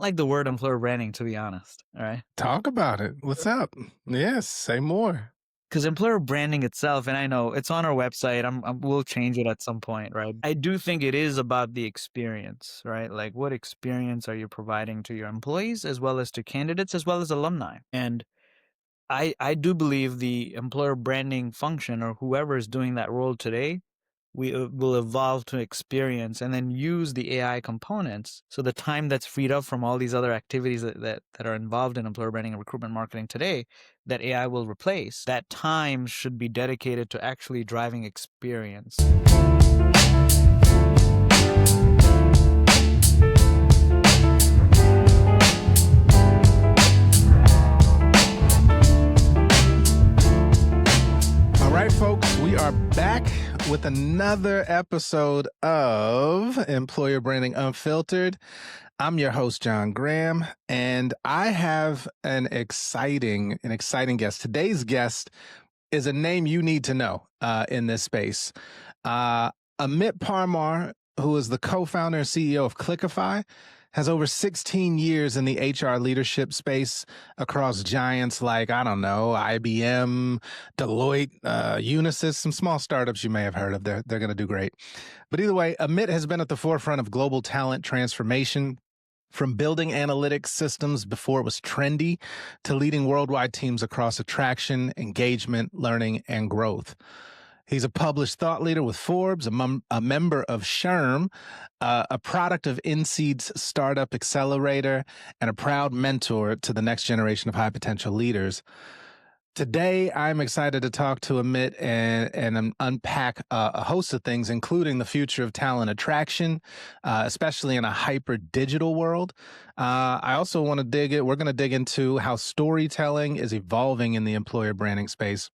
don't like the word employer branding, to be honest. All right. Talk about it. What's up? Yes, say more. Because employer branding itself, and I know it's on our website, we'll change it at some point, right? I do think it is about the experience, right? Like, what experience are you providing to your employees as well as to candidates as well as alumni? And I do believe the employer branding function, or whoever is doing that role today, we will evolve to experience and then use the AI components. So the time that's freed up from all these other activities that are involved in employer branding and recruitment marketing today, that AI will replace, that time should be dedicated to actually driving experience. All right, folks, we are back with another episode of Employer Branding Unfiltered. I'm your host, John Graham, and I have an exciting guest. Today's guest is a name you need to know in this space. Amit Parmar, who is the co-founder and CEO of Clickify, has over 16 years in the HR leadership space across giants like, I don't know, IBM, Deloitte, Unisys, some small startups you may have heard of. They're going to do great. But either way, Amit has been at the forefront of global talent transformation, from building analytics systems before it was trendy to leading worldwide teams across attraction, engagement, learning, and growth. He's a published thought leader with Forbes, a member of SHRM, a product of InSeed's Startup Accelerator, and a proud mentor to the next generation of high potential leaders. Today, I'm excited to talk to Amit and unpack a host of things, including the future of talent attraction, especially in a hyper digital world. I also want to we're going to dig into how storytelling is evolving in the employer branding space.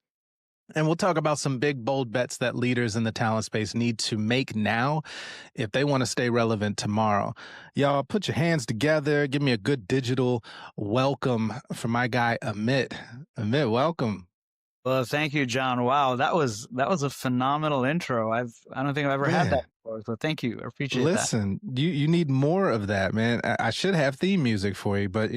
And we'll talk about some big, bold bets that leaders in the talent space need to make now if they want to stay relevant tomorrow. Y'all, put your hands together. Give me a good digital welcome for my guy, Amit. Amit, welcome. Well, thank you, John. Wow, that was a phenomenal intro. I don't think I've ever had that before. So thank you. I appreciate that. Listen, you need more of that, man. I should have theme music for you, but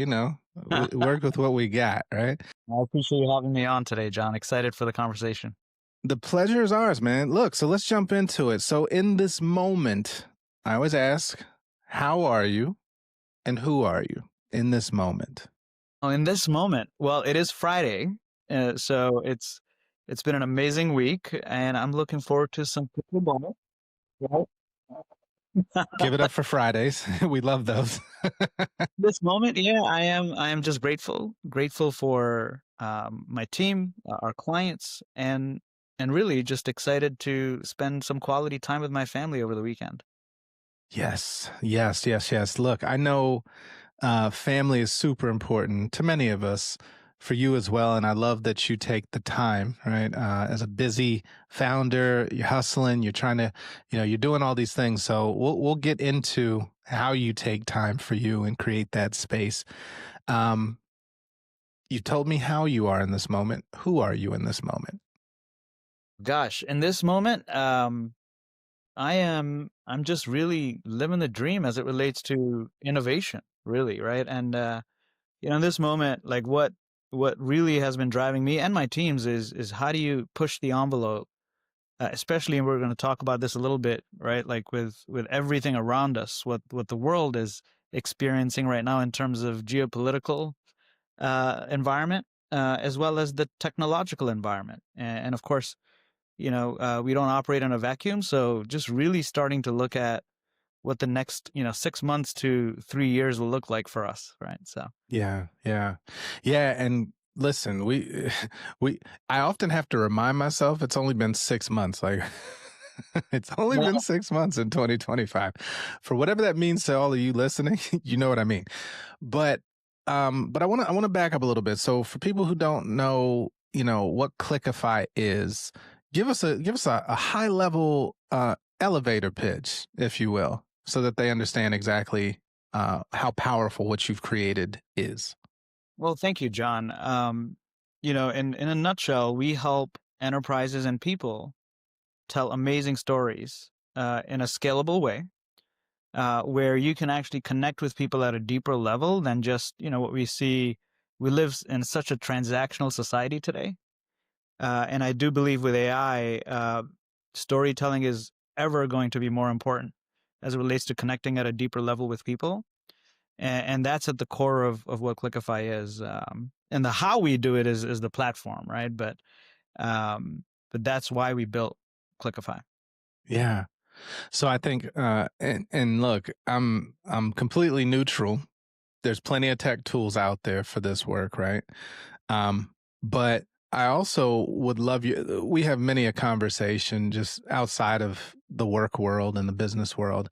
work with what we got, right? I appreciate you having me on today, John. Excited for the conversation. The pleasure is ours, man. Look, so let's jump into it. So in this moment, I always ask, how are you and who are you in this moment? Oh, in this moment, well, it is Friday, so it's been an amazing week, and I'm looking forward to some pickleball. Right? Give it up for Fridays. We love those. This moment, yeah, I am just grateful for my team, our clients, and really just excited to spend some quality time with my family over the weekend. Yes. Look, I know family is super important to many of us, for you as well. And I love that you take the time, right? As a busy founder, you're hustling, you're trying to, you're doing all these things. So we'll get into how you take time for you and create that space. You told me how you are in this moment. Who are you in this moment? Gosh, in this moment, I'm just really living the dream as it relates to innovation, really, right? And in this moment, like what really has been driving me and my teams is how do you push the envelope, especially, and we're going to talk about this a little bit, right? Like with everything around us, what the world is experiencing right now in terms of geopolitical environment, as well as the technological environment, and of course, we don't operate in a vacuum. So just really starting to look at what the next, 6 months to 3 years will look like for us. Right. So. Yeah. And listen, I often have to remind myself it's only been 6 months. Like it's only been 6 months in 2025 for whatever that means to all of you listening. You know what I mean? But I want to back up a little bit. So for people who don't know, what Clickify is, give us a high level elevator pitch, if you will, so that they understand exactly how powerful what you've created is. Well, thank you, John. In a nutshell, we help enterprises and people tell amazing stories in a scalable way where you can actually connect with people at a deeper level than just, what we see. We live in such a transactional society today. And I do believe with AI, storytelling is ever going to be more important as it relates to connecting at a deeper level with people. And that's at the core of what Clickify is. And the how we do it is the platform, right? But that's why we built Clickify. Yeah. So I think, and look, I'm completely neutral. There's plenty of tech tools out there for this work, right? But I also would love you. We have many a conversation just outside of the work world and the business world,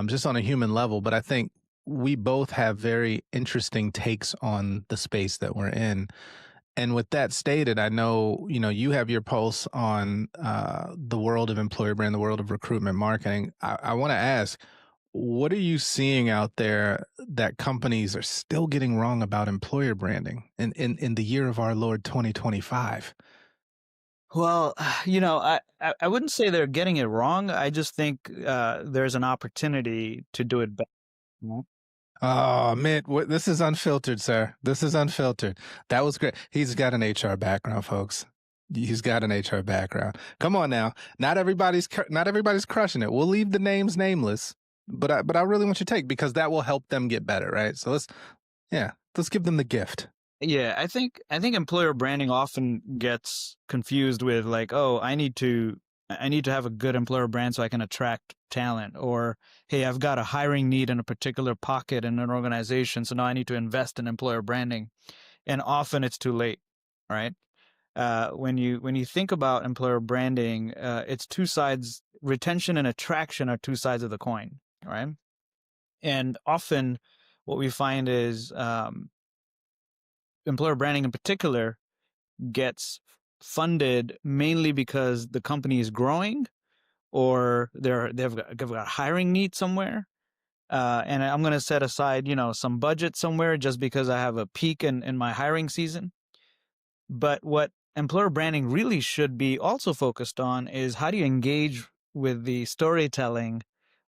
just on a human level. But I think we both have very interesting takes on the space that we're in. And with that stated, I know, you have your pulse on the world of employer brand, the world of recruitment marketing. I want to ask, what are you seeing out there that companies are still getting wrong about employer branding in the year of our Lord 2025? Well, I wouldn't say they're getting it wrong. I just think there's an opportunity to do it better. Oh, Mitt, this is unfiltered, sir. This is unfiltered. That was great. He's got an HR background, folks. He's got an HR background. Come on now. Not everybody's crushing it. We'll leave the names nameless, but I really want your take because that will help them get better, right? So let's give them the gift. Yeah, I think employer branding often gets confused with like, oh, I need to have a good employer brand so I can attract talent, or hey, I've got a hiring need in a particular pocket in an organization, so now I need to invest in employer branding. And often it's too late, right? When you think about employer branding, it's two sides. Retention and attraction are two sides of the coin, right? And often, what we find is employer branding in particular gets funded mainly because the company is growing or they've got a hiring need somewhere. And I'm going to set aside, some budget somewhere just because I have a peak in my hiring season. But what employer branding really should be also focused on is how do you engage with the storytelling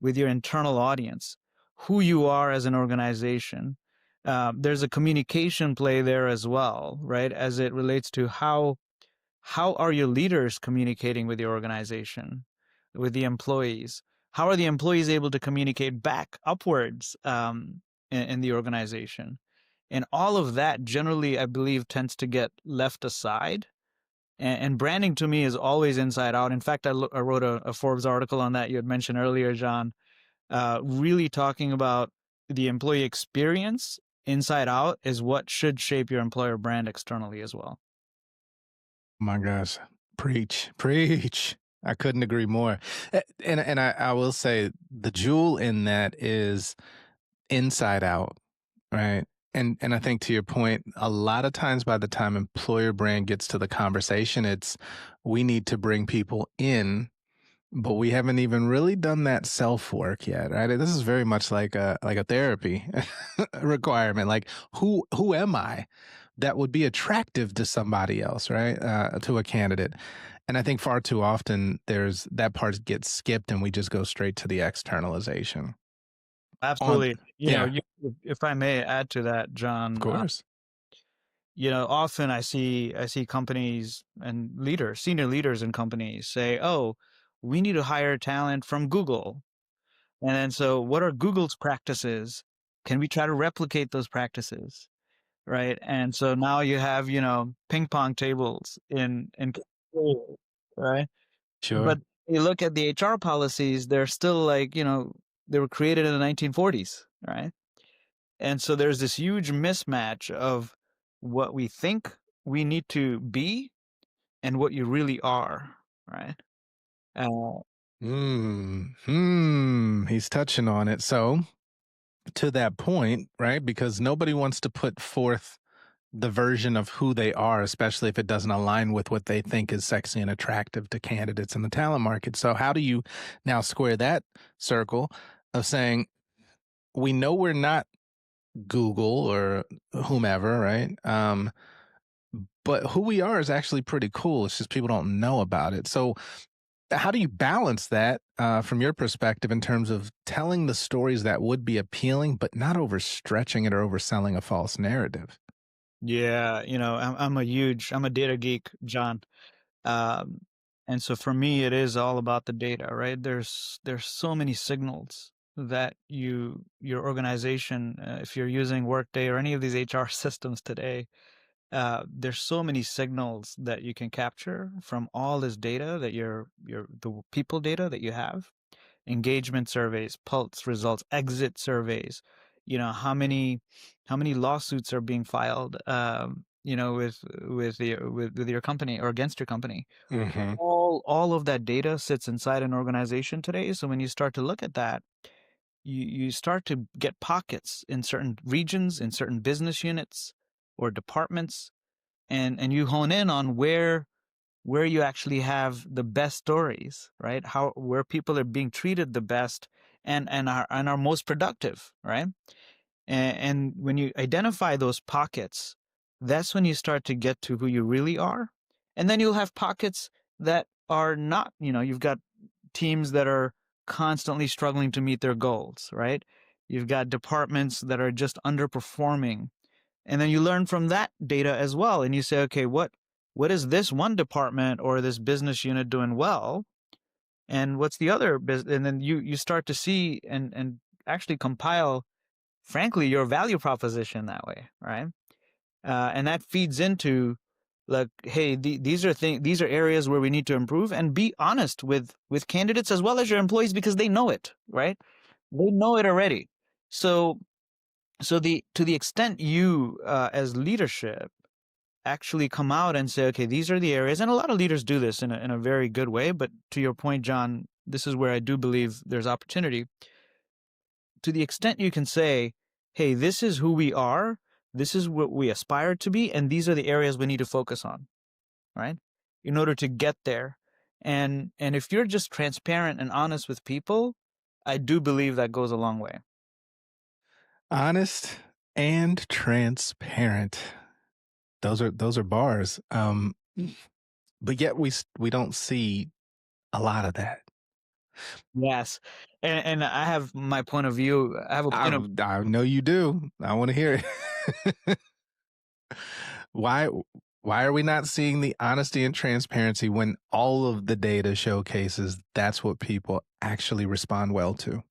with your internal audience, who you are as an organization. There's a communication play there as well, right? As it relates to how are your leaders communicating with your organization, with the employees? How are the employees able to communicate back upwards in the organization? And all of that generally, I believe, tends to get left aside. And branding to me is always inside out. In fact, I wrote a Forbes article on that you had mentioned earlier, John, really talking about the employee experience inside out is what should shape your employer brand externally as well. Oh my gosh. Preach, preach. I couldn't agree more. And I will say the jewel in that is inside out, right? And I think to your point, a lot of times by the time employer brand gets to the conversation, it's we need to bring people in, but we haven't even really done that self work yet, right? This is very much like a therapy requirement. Like who am I that would be attractive to somebody else, right? To a candidate. And I think far too often there's that part gets skipped and we just go straight to the externalization. On Absolutely. Yeah, If I may add to that, of John, course. often I see companies and leaders, senior leaders in companies say, "Oh, we need to hire talent from Google." And then so what are Google's practices? Can we try to replicate those practices? Right? And so now you have, ping pong tables in right? Sure. But you look at the HR policies, they're still like, they were created in the 1940s, right? And so there's this huge mismatch of what we think we need to be and what you really are, right? Uh, He's touching on it. So, to that point, right? Because nobody wants to put forth the version of who they are, especially if it doesn't align with what they think is sexy and attractive to candidates in the talent market. So, how do you now square that circle of saying, we know we're not Google or whomever, right? But who we are is actually pretty cool. It's just people don't know about it. So, How do you balance that from your perspective in terms of telling the stories that would be appealing, but not overstretching it or overselling a false narrative? Yeah, I'm a data geek, John. Um, and so for me, it is all about the data, right? There's so many signals that your organization, if you're using Workday or any of these HR systems today, there's so many signals that you can capture from all this data that the people data that you have, engagement surveys, pulse results, exit surveys, how many lawsuits are being filed, with your company or against your company. Hmm. All of that data sits inside an organization today. So when you start to look at that, you start to get pockets in certain regions, in certain business units or departments, and you hone in on where you actually have the best stories, right? How where people are being treated the best and are most productive, right? And when you identify those pockets, that's when you start to get to who you really are. And then you'll have pockets that are not, you've got teams that are constantly struggling to meet their goals, right? You've got departments that are just underperforming. And then you learn from that data as well. And you say, okay, what is this one department or this business unit doing well? And what's the other business? And then you start to see and actually compile, frankly, your value proposition that way, right? And that feeds into, like, hey, these are areas where we need to improve, and be honest with candidates as well as your employees, because they know it, right? They know it already. So to the extent you, as leadership, actually come out and say, okay, these are the areas, and a lot of leaders do this in a very good way. But to your point, John, this is where I do believe there's opportunity. To the extent you can say, hey, this is who we are, this is what we aspire to be, and these are the areas we need to focus on, right? In order to get there. And if you're just transparent and honest with people, I do believe that goes a long way. Honest and transparent. Those are bars. But yet we don't see a lot of that. Yes. And I have my point of view. I have a I point of I know you do. I want to hear it. why why are we not seeing the honesty and transparency when all of the data showcases that's what people actually respond well to?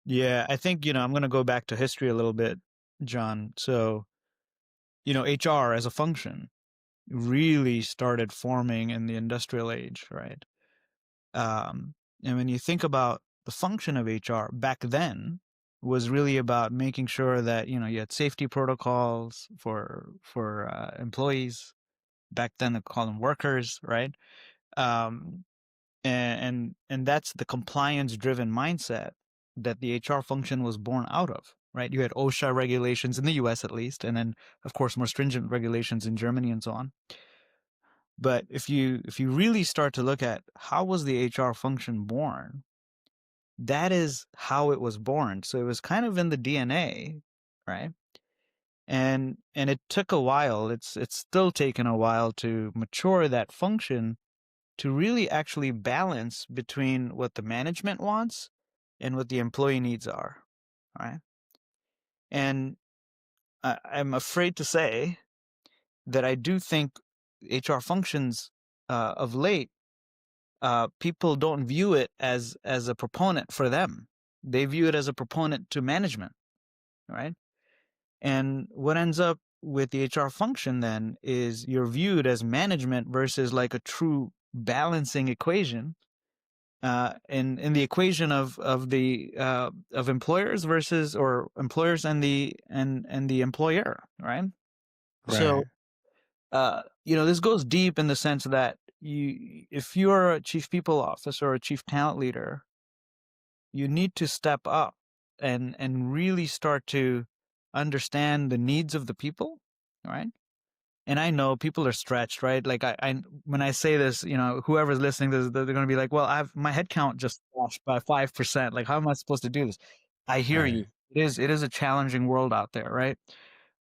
Yeah, I think, I'm going to go back to history a little bit, John. So, HR as a function really started forming in the industrial age, right? And when you think about the function of HR back then, was really about making sure that, you had safety protocols for employees. Back then they call them workers, right? Um, and that's the compliance driven mindset that the HR function was born out of, right? You had OSHA regulations in the US at least, and then of course more stringent regulations in Germany and so on. But if you really start to look at how was the HR function born, that is how it was born. So it was kind of in the DNA, right? And it took a while. It's still taken a while to mature that function to really actually balance between what the management wants and what the employee needs are, right? And I'm afraid to say that I do think HR functions, of late, people don't view it as a proponent for them. They view it as a proponent to management, right? And what ends up with the HR function then is you're viewed as management versus like a true balancing equation, in the equation of employers versus, or employers and the employer, right? So, Right. this goes deep in the sense that if you're a chief people officer or a chief talent leader, you need to step up and really start to understand the needs of the people, right? And I know people are stretched, right? Like I when I say this, whoever's listening, they're going to be like, "Well, I've my head count just slashed by 5%. Like, how am I supposed to do this?" I hear Right. you. It is a challenging world out there, right?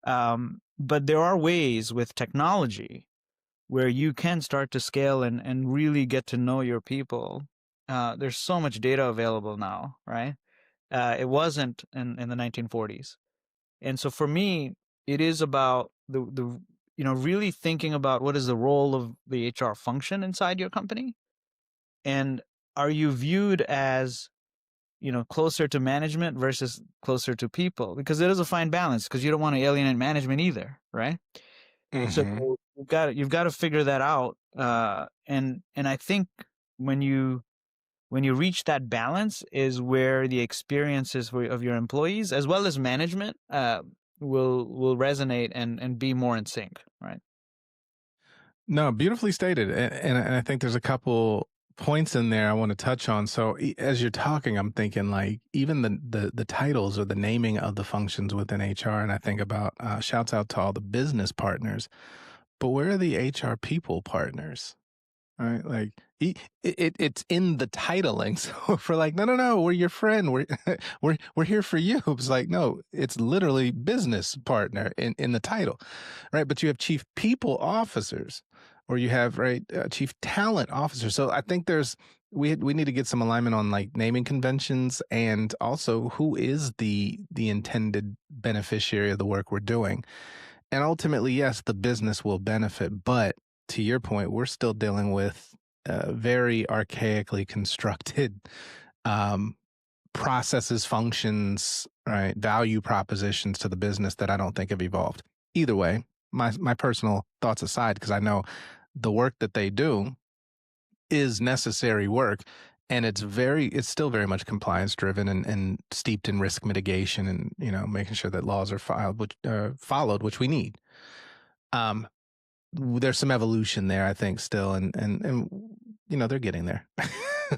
But there are ways with technology where you can start to scale and really get to know your people. There's so much data available now, right? It wasn't in the 1940s. And so for me, it is about the really thinking about what is the role of the HR function inside your company, and are you viewed as closer to management versus closer to people, because it is a fine balance, because you don't want to alienate management either, right? So Mm-hmm. you've got to figure that out, and I think when you reach that balance is where the experiences of your employees as well as management will resonate and be more in sync, right? No, beautifully stated. And I think there's a couple points in there I want to touch on. So as you're talking, I'm thinking like even the titles or the naming of the functions within HR, and I think about shouts out to all the business partners, but where are the HR people partners? Right, like it's in the titling. So if we're like, no, no, no, we're your friend. We're we're here for you. It's like, no, it's literally business partner in the title, right? But you have chief people officers, or you have right chief talent officers. So I think there's we need to get some alignment on like naming conventions and also who is the intended beneficiary of the work we're doing. And ultimately, yes, the business will benefit. But to your point, we're still dealing with very archaically constructed um, processes, functions, right? Value propositions to the business that I don't think have evolved. Either way, my personal thoughts aside, because I know the work that they do is necessary work, and it's still very much compliance driven and steeped in risk mitigation and making sure that laws are followed, which we need. um there's some evolution there, I think, still, and they're getting there.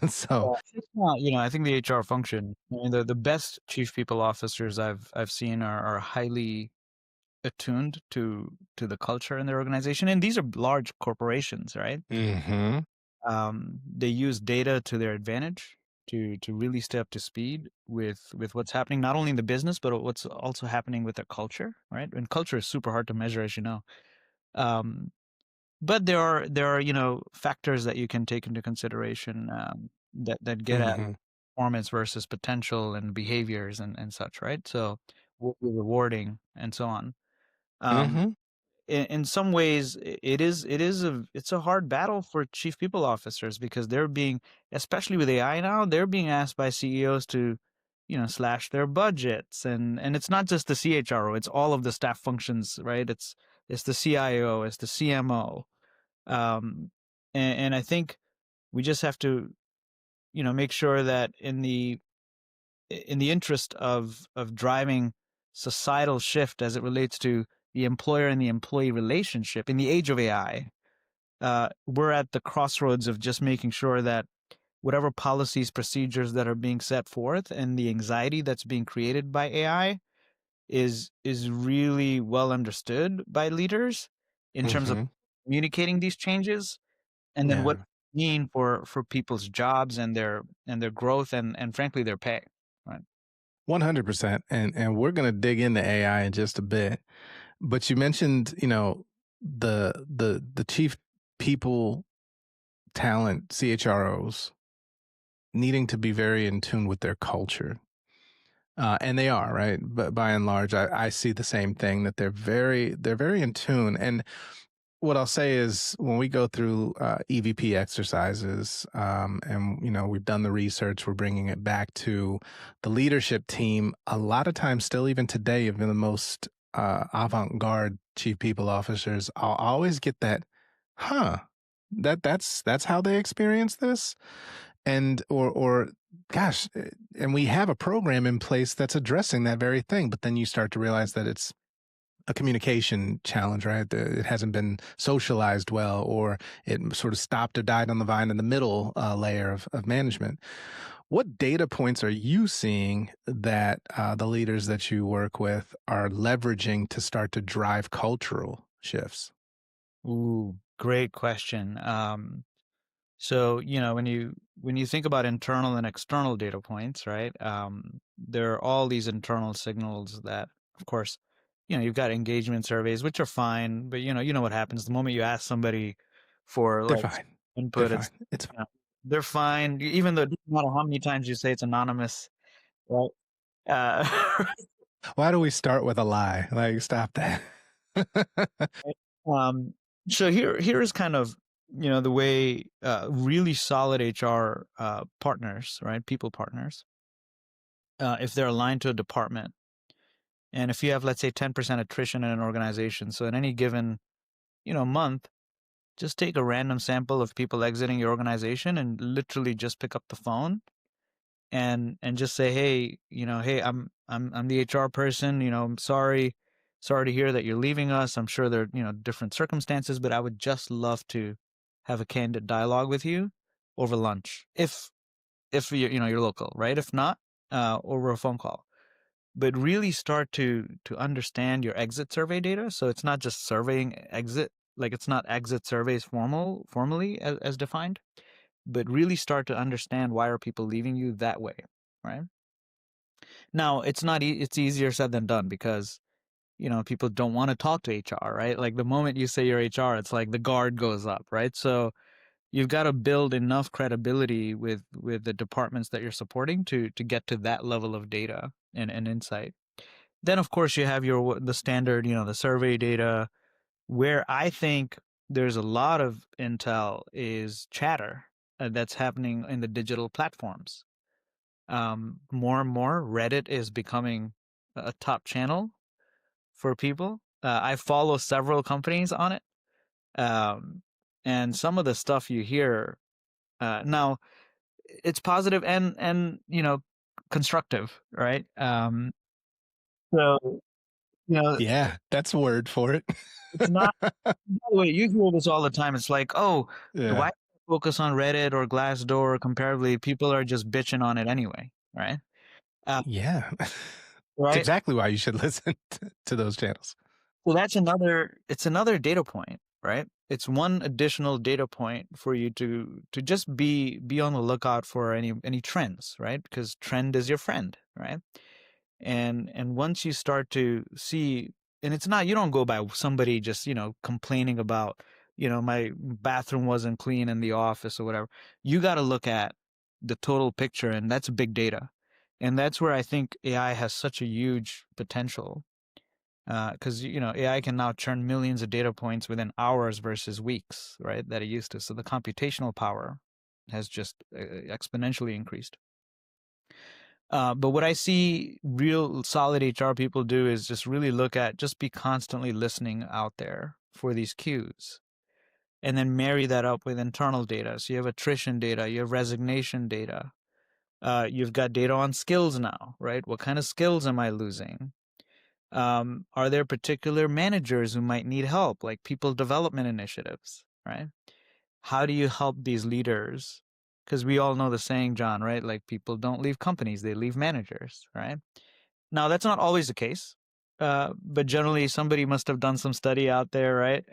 So, It's not, I think the HR function, I mean, the best chief people officers I've seen are highly attuned to the culture in their organization, and these are large corporations, right? hmm They use data to their advantage to really stay up to speed with what's happening, not only in the business, but what's also happening with their culture, right? And culture is super hard to measure, as you know. Um, but there are factors that you can take into consideration, that get at hmm performance versus potential and behaviors and such, right? So what we're rewarding and so on. Um, hmm in some ways, it's a hard battle for chief people officers, because they're being, especially with AI now, they're being asked by CEOs to slash their budgets, and it's not just the CHRO, it's all of the staff functions, right? It's the CIO, it's the CMO. And I think we just have to make sure that in the interest of driving societal shift as it relates to the employer and the employee relationship in the age of AI, we're at the crossroads of just making sure that whatever policies, procedures that are being set forth, and the anxiety that's being created by AI is really well understood by leaders in terms of hmm communicating these changes, and then what yeah, it mean for people's jobs and their growth and frankly their pay, right? 100%. And we're going to dig into AI in just a bit. But you mentioned, the chief people talent CHROs needing to be very in tune with their culture. And they are, right? But by and large, I see the same thing, that they're very in tune. And what I'll say is when we go through EVP exercises, and we've done the research, we're bringing it back to the leadership team. A lot of times, still even today, even the most avant-garde chief people officers, I'll always get that, huh? That's how they experience this, and or gosh, and we have a program in place that's addressing that very thing. But then you start to realize that it's a communication challenge, right? It hasn't been socialized well, or it sort of stopped or died on the vine in the middle layer of management. What data points are you seeing that the leaders that you work with are leveraging to start to drive cultural shifts? Ooh, great question. So when you think about internal and external data points, right? There are all these internal signals that, of course, you've got engagement surveys, which are fine, but you know what happens the moment you ask somebody for They're like fine. They're input, fine. It's fine. they're fine, even though it doesn't matter how many times you say it's anonymous, right? Uh, Why do we start with a lie? Like, stop that. um, so here's kind of the way really solid HR partners, right? People partners, if they're aligned to a department, and if you have, let's say, 10% attrition in an organization, so in any given month, just take a random sample of people exiting your organization and literally just pick up the phone and just say, hey, hey, I'm the HR person, I'm sorry to hear that you're leaving us. I'm sure there are, different circumstances, but I would just love to have a candid dialogue with you over lunch. If you're local, right? If not, over a phone call. But really start to understand your exit survey data. So it's not just surveying exit, like it's not exit surveys formally as defined, but really start to understand why are people leaving you that way, right? Now, it's not it's easier said than done because people don't want to talk to HR, right? Like the moment you say you're HR, it's like the guard goes up, right? So you've got to build enough credibility with the departments that you're supporting to get to that level of data and insight. Then of course you have the standard, the survey data. Where I think there's a lot of intel is chatter that's happening in the digital platforms. More and more, Reddit is becoming a top channel for people. I follow several companies on it, um, and some of the stuff you hear now, it's positive and constructive, right? So Yeah, that's a word for it. it's not. By the way, you hear this all the time. It's like, oh, Yeah. why focus on Reddit or Glassdoor? Comparably, people are just bitching on it anyway, right? Uh, Yeah. It's right. exactly why you should listen to those channels. So it's another data point, right? It's one additional data point for you to just be on the lookout for any trends, right? Because trend is your friend, right? And once you start to see, and it's not, you don't go by somebody just complaining about my bathroom wasn't clean in the office or whatever. You got to look at the total picture, and that's big data. And that's where I think AI has such a huge potential, because AI can now churn millions of data points within hours versus weeks, right, that it used to. So the computational power has just exponentially increased. But what I see real solid HR people do is just really just be constantly listening out there for these cues, and then marry that up with internal data. So you have attrition data, you have resignation data, you've got data on skills now, right? What kind of skills am I losing? Are there particular managers who might need help, like people development initiatives, right? How do you help these leaders? Because we all know the saying, John, right? Like people don't leave companies, they leave managers, right? Now, that's not always the case, but generally somebody must have done some study out there, right?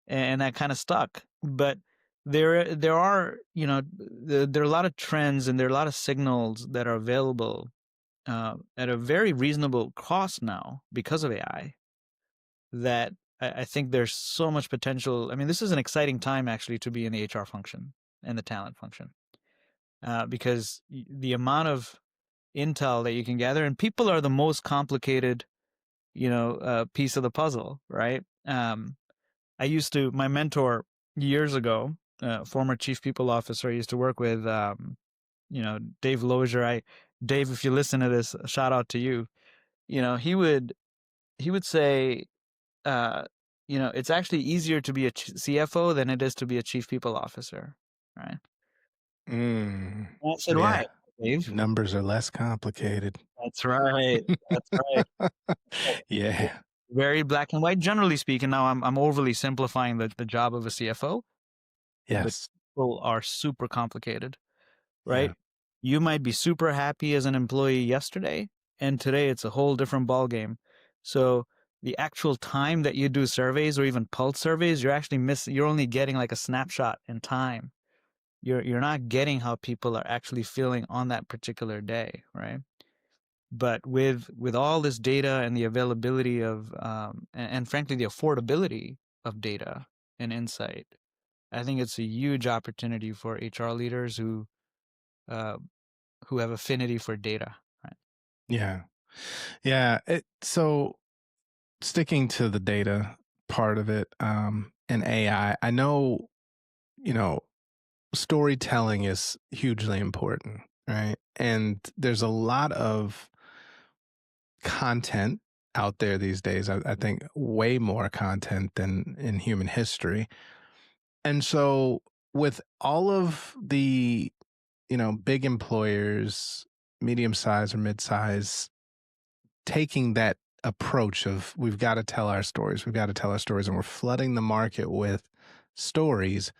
And that kind of stuck. But there are, there are a lot of trends and there are a lot of signals that are available at a very reasonable cost now because of AI that I think there's so much potential. I mean, this is an exciting time actually to be in the HR function and the talent function, because the amount of intel that you can gather, and people are the most complicated, piece of the puzzle, right? My mentor years ago, former chief people officer I used to work with, Dave Lozier. Dave, if you listen to this, shout out to you. He would say, uh, it's actually easier to be a CFO than it is to be a chief people officer, right? Mm, And I said, yeah. why, Dave? Numbers are less complicated. That's right. That's right. Yeah. Very black and white, generally speaking. Now I'm overly simplifying the job of a CFO, but Yes. people are super complicated, Yeah. right? You might be super happy as an employee yesterday, and today it's a whole different ballgame. So the actual time that you do surveys or even pulse surveys, you're actually you're only getting like a snapshot in time. You're not getting how people are actually feeling on that particular day, right? But with all this data and the availability of and frankly the affordability of data and insight, I think it's a huge opportunity for HR leaders uh, who have affinity for data. Right? Yeah. Yeah. So sticking to the data part of it, and AI, I know, you know, storytelling is hugely important, right? And there's a lot of content out there these days. I think way more content than in human history. And so, with all of the, big employers, medium size or mid size, taking that approach of we've got to tell our stories, and we're flooding the market with stories,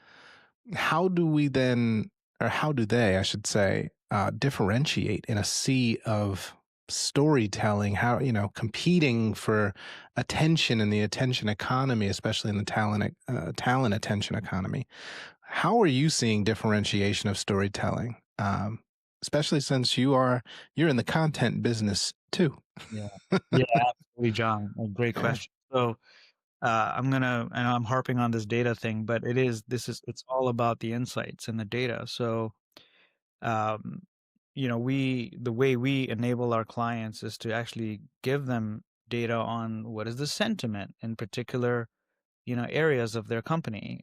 how do we then, or how do they, I should say, differentiate in a sea of storytelling? How, competing for attention in the attention economy, especially in the talent attention economy? How are you seeing differentiation of storytelling? Especially since you're in the content business too. Yeah. Yeah, absolutely, John. A great Yeah. question. So I know I'm harping on this data thing, but it's all about the insights and the data. So um, the way we enable our clients is to actually give them data on what is the sentiment in particular, areas of their company,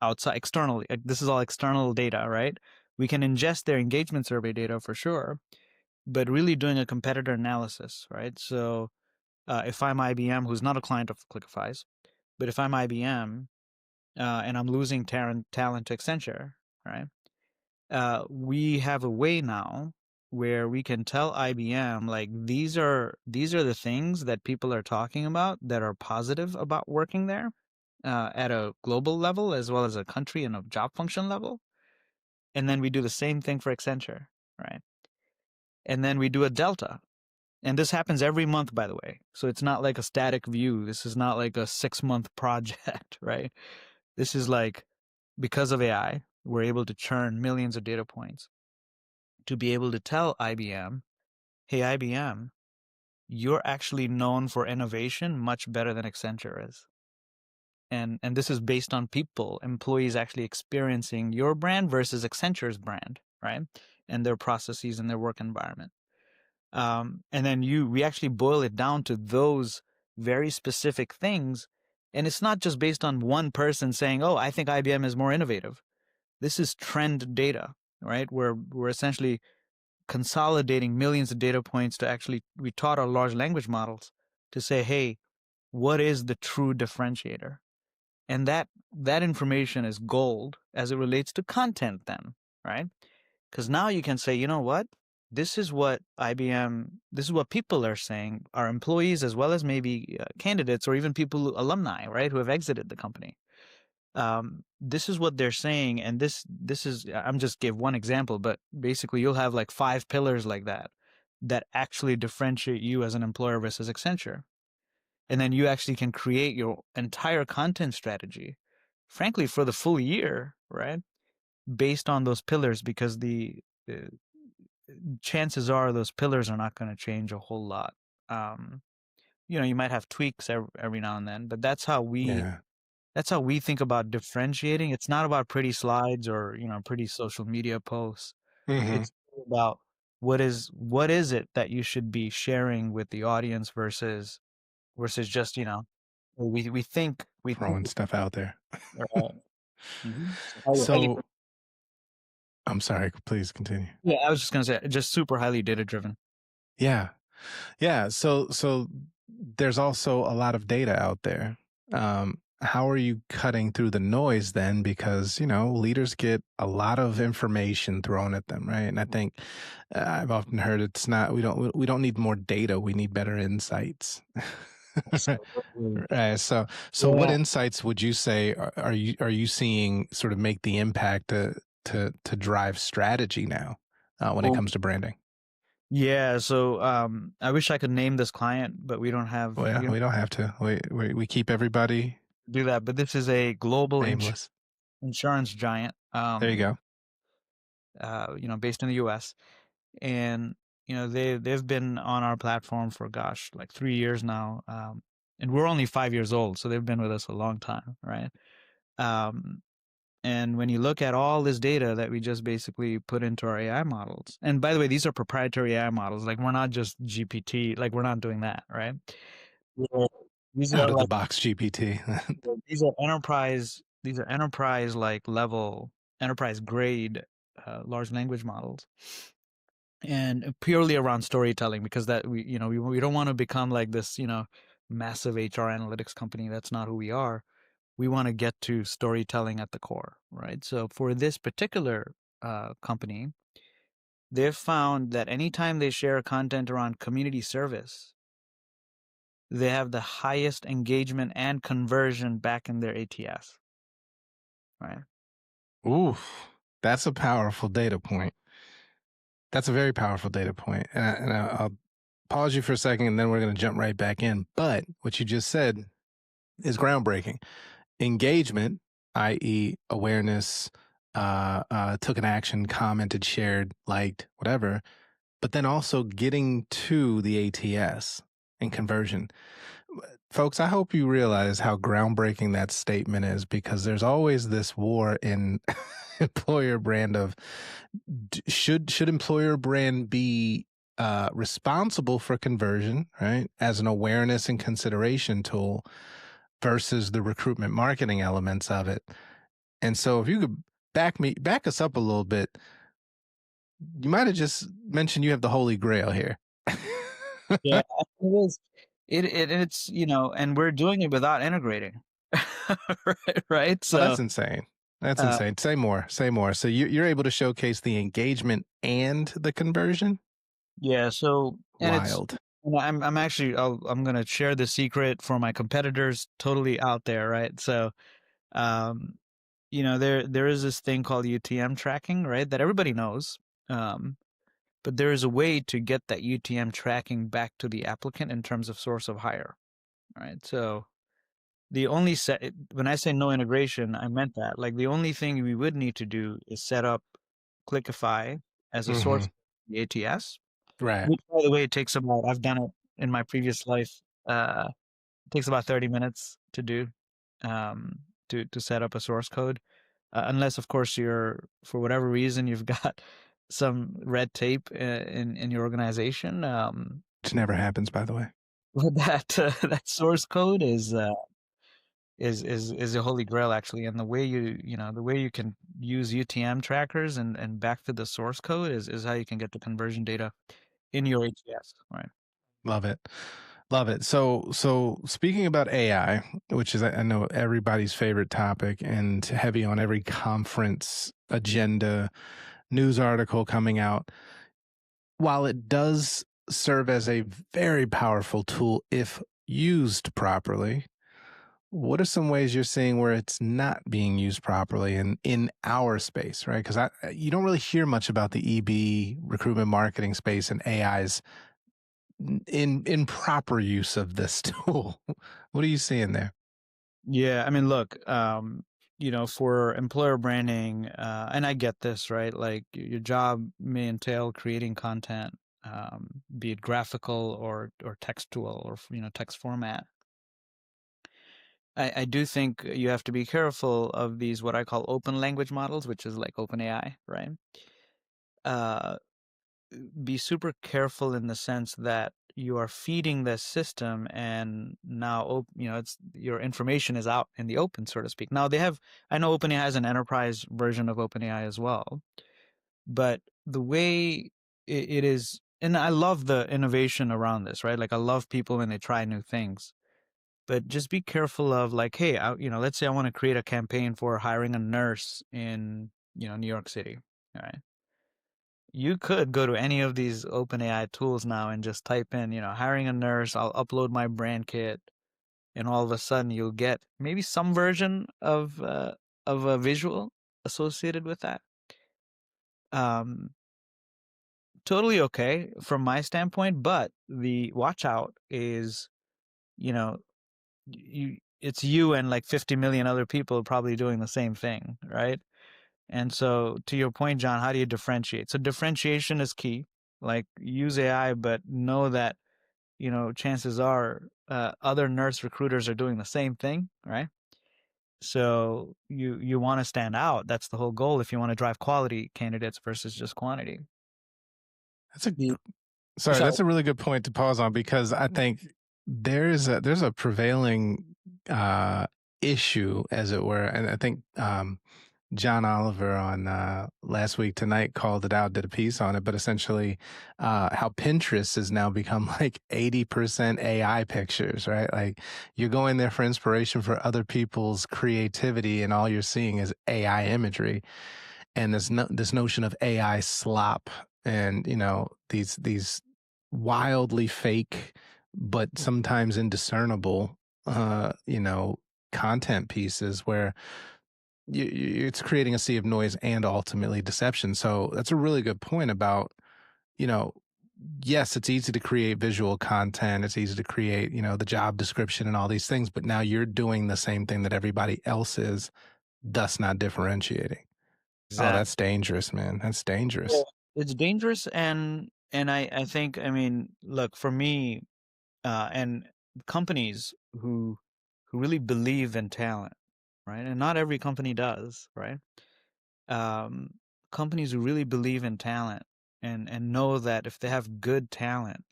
outside externally. This is all external data, right? We can ingest their engagement survey data for sure, but really doing a competitor analysis, right? So if I'm IBM, who's not a client of Clickify's, but if I'm IBM and I'm losing talent to Accenture, right? We have a way now where we can tell IBM, like, these are the things that people are talking about that are positive about working there, at a global level as well as a country and a job function level. And then we do the same thing for Accenture, right? And then we do a delta. And this happens every month, by the way. So it's not like a static view. This is not like a 6-month project, right? This is like, because of AI, we're able to churn millions of data points to be able to tell IBM, hey, IBM, you're actually known for innovation much better than Accenture is. And this is based on employees actually experiencing your brand versus Accenture's brand, right? And their processes and their work environment. And then we actually boil it down to those very specific things. And it's not just based on one person saying, oh, I think IBM is more innovative. This is trend data, right? We're essentially consolidating millions of data points to actually, we taught our large language models to say, hey, what is the true differentiator? And that information is gold as it relates to content then, right? Because now you can say, you know what? This is what this is what people are saying, our employees, as well as maybe candidates or even alumni, right, who have exited the company. This is what they're saying. And this is, I'm just give one example, but basically you'll have like 5 pillars like that actually differentiate you as an employer versus Accenture. And then you actually can create your entire content strategy, frankly, for the full year, right? Based on those pillars, because the chances are those pillars are not going to change a whole lot. Um, you might have tweaks every now and then, but Yeah. that's how we think about differentiating. It's not about pretty slides or pretty social media posts. Hmm. It's about what is it that you should be sharing with the audience versus just we think Throwing stuff out there. So highly, So I'm sorry, please continue. yeah, I was just gonna say just super highly data driven. Yeah. Yeah. So there's also a lot of data out there. How are you cutting through the noise then? Because, leaders get a lot of information thrown at them, right? And I think I've often heard it's not, we don't need more data. We need better insights. Absolutely. Right. So what Yeah. insights would you say are you seeing sort of make the impact to drive strategy now, when it Oh, comes to branding? yeah. So I wish I could name this client, but Well, yeah, we don't we don't have to. We keep everybody do that. But this is a global nameless. insurance giant, There you go. based in the U.S. And they've been on our platform for, gosh, like 3 years now. And we're only 5 years old, so they've been with us a long time, right? Um, and when you look at all this data that we just basically put into our AI models, and by the way, these are proprietary AI models. Like, we're not just GPT, like, we're not doing that, right? We're- These Out are of the like box GPT. these are enterprise like level, enterprise grade large language models, and purely around storytelling, because that we don't want to become like this massive HR analytics company. That's not who we are. We want to get to storytelling at the core, right? So for this particular company, they've found that anytime they share content around community service, they have the highest engagement and conversion back in their ATS, right? Oof, that's a powerful data point. That's a very powerful data point. I'll pause you for a second and then we're going to jump right back in. But what you just said is groundbreaking. Engagement, i.e., awareness, took an action, commented, shared, liked, whatever, but then also getting to the ATS and conversion. Folks, I hope you realize how groundbreaking that statement is, because there's always this war in employer brand of should employer brand be responsible for conversion, right, as an awareness and consideration tool versus the recruitment marketing elements of it. And so if you could back us up a little bit, you might have just mentioned you have the Holy Grail here. Yeah, it is. It's and we're doing it without integrating, right? Right. Oh, So, that's insane. That's uh, insane. Say more. Say more. So you're able to showcase the engagement and the conversion? yeah. So, and it's, Wild. I'm actually, I'm gonna share the secret for my competitors, totally out there, right? So, um, there is this thing called UTM tracking, right? That everybody knows. Um, but there is a way to get that UTM tracking back to the applicant in terms of source of hire, right? So the only set when I say no integration, I meant that. Like, the only thing we would need to do is set up Clickify as a Mm-hmm. source of the ATS, Right. which, by the way, it takes about, I've done it in my previous life. It takes about 30 minutes to do, to set up a source code, unless, of course, for whatever reason, you've got some red tape in your organization. Which never happens, by the way. But that source code is a holy grail, actually. And the way you can use UTM trackers and back to the source code is how you can get the conversion data in your ATS, right? Love it. Love it. So speaking about AI, which is, I know, everybody's favorite topic and heavy on every conference agenda, news article coming out, while it does serve as a very powerful tool if used properly, what are some ways you're seeing where it's not being used properly in our space, right? Because you don't really hear much about the EB recruitment marketing space and AI's in proper use of this tool. What are you seeing there? Yeah, I mean, look, for employer branding, and I get this, right? Like, your job may entail creating content, be it graphical or textual, or text format. I do think you have to be careful of these, what I call open language models, which is like OpenAI, right? Uh, be super careful in the sense that you are feeding the system, and now it's your information is out in the open, so to speak. Now, I know OpenAI has an enterprise version of OpenAI as well, but the way it is, and I love the innovation around this, right? Like, I love people when they try new things, but just be careful of, like, hey, let's say I want to create a campaign for hiring a nurse in New York City, all right? You could go to any of these OpenAI tools now and just type in, hiring a nurse, I'll upload my brand kit, and all of a sudden you'll get maybe some version of a visual associated with that. Um, totally okay from my standpoint, but the watch out is, you know, it's you and like 50 million other people probably doing the same thing, right? And so, to your point, John, how do you differentiate? So differentiation is key. like use AI, but know that, chances are other nurse recruiters are doing the same thing, right? So you want to stand out. That's the whole goal if you want to drive quality candidates versus just quantity. That's a The sorry. sorry. That's a really good point to pause on because I think there's a prevailing uh, issue, as it were, and I think John Oliver on Last Week Tonight called it out, did a piece on it, but essentially how Pinterest has now become like 80% AI pictures, right? Like you're going there for inspiration for other people's creativity, and all you're seeing is AI imagery and this notion of AI slop, and these wildly fake but sometimes indiscernible content pieces where it's creating a sea of noise and ultimately deception. So that's a really good point about, you know, yes, it's easy to create visual content. It's easy to create, the job description and all these things, but now you're doing the same thing that everybody else is, thus not differentiating. Oh, Exactly. that's dangerous, man. That's dangerous. Well, it's dangerous, and I think, I mean, look, for me, and companies who really believe in talent, right? And not every company does, right? Um, Companies who really believe in talent and know that if they have good talent,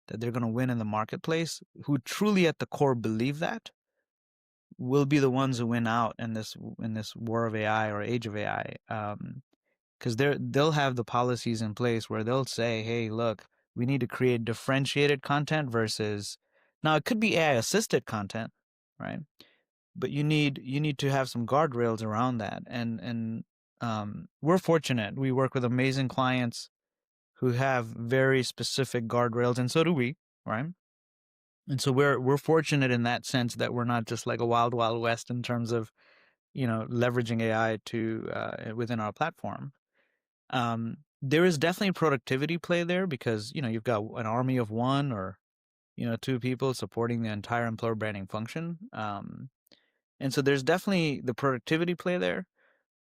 that they're going to win in the marketplace, who truly at the core believe that, will be the ones who win out in this war of AI or age of AI. Because they'll have the policies in place where they'll say, hey, look, we need to create differentiated content versus, now it could be AI assisted content, right? But you need to have some guardrails around that. And we're fortunate. We work with amazing clients who have very specific guardrails, and so do we, right? And so we're fortunate in that sense that we're not just like a wild wild west in terms of leveraging AI to within our platform. There is definitely a productivity play there because you've got an army of one or two people supporting the entire employer branding function. And so there's definitely the productivity play there.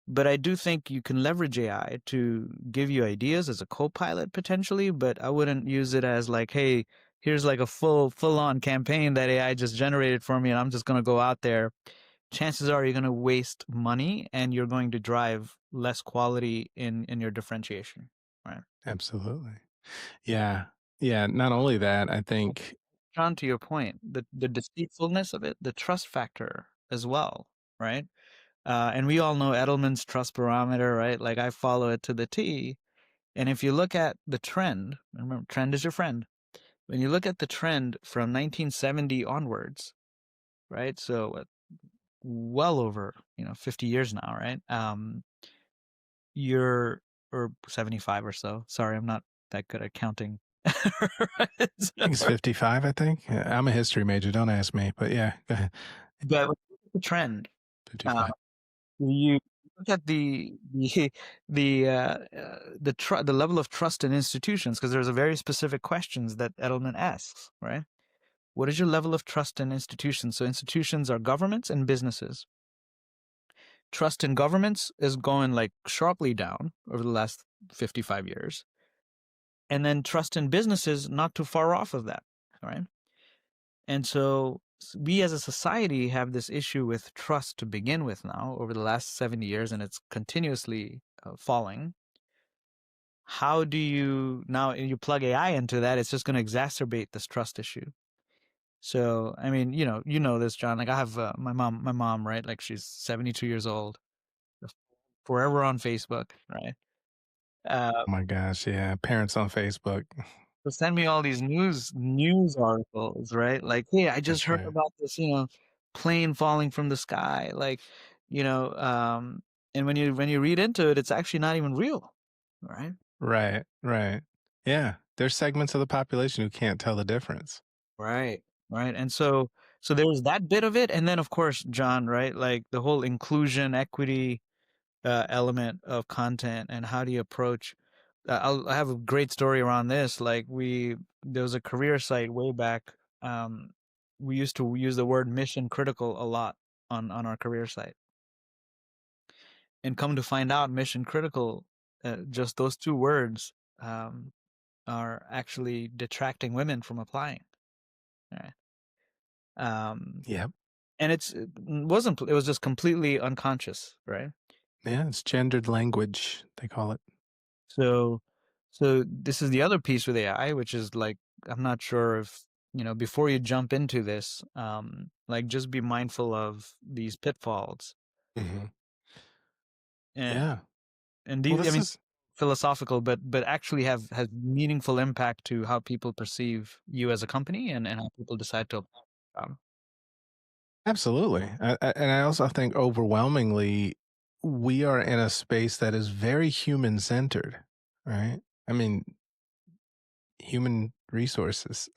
But I do think you can leverage AI to give you ideas as a co-pilot potentially, but I wouldn't use it as like, hey, here's like a full on campaign that AI just generated for me and I'm just going to go out there. Chances are you're going to waste money and you're going to drive less quality in your differentiation, right? Absolutely. Yeah. Yeah. Not only that, I Well, think, John, to your point, the deceitfulness of it, the trust factor as well, right? And we all know Edelman's trust barometer, right? Like I follow it to the T. And if you look at the trend, remember, trend is your friend. When you look at the trend from 1970 onwards, right? So well over 50 years now, right? You're or 75 or so. Sorry, I'm not that good at counting. Right? I think it's 55, I think. Yeah, I'm a history major. Don't ask me, but yeah, go ahead. But when you look at the trend, uh, 55. you look at the level of trust in institutions because there's a very specific questions that Edelman asks, right? What is your level of trust in institutions? So institutions are governments and businesses. Trust in governments is going like sharply down over the last 55 years. And then trust in businesses not too far off of that, right? And so we as a society have this issue with trust to begin with now over the last 70 years, and it's continuously falling. How do you now you plug AI into that? It's just going to exacerbate this trust issue. So, I mean, you know this, John. Like I have my mom, right? Like she's 72 years old, forever on Facebook, right? Uh, Oh my gosh. Yeah. Parents on Facebook. so send me all these news articles, right? Like, hey, I just That's heard right. about this, plane falling from the sky. Like, you know, um, and when you read into it, it's actually not even real, right? Right. Right. Yeah. There's segments of the population who can't tell the difference. Right. Right. And so there's that bit of it, and then of course, John, right? Like the whole inclusion, equity, element of content and how do you approach I have a great story around this. Like there was a career site way back. We used to use the word mission critical a lot on our career site, and come to find out mission critical, just those two words, um, are actually detracting women from applying. Right? Um, Yeah. and it was just completely unconscious, right? Yeah. It's gendered language, they call it. So, so this is the other piece with AI, which is like, I'm not sure if, before you jump into this, like just be mindful of these pitfalls. Hmm. And, Yeah. and Well, these, I this mean, is philosophical, but actually has meaningful impact to how people perceive you as a company and how people decide to apply. absolutely. And I also think overwhelmingly, we are in a space that is very human centered, right? I mean, human resources.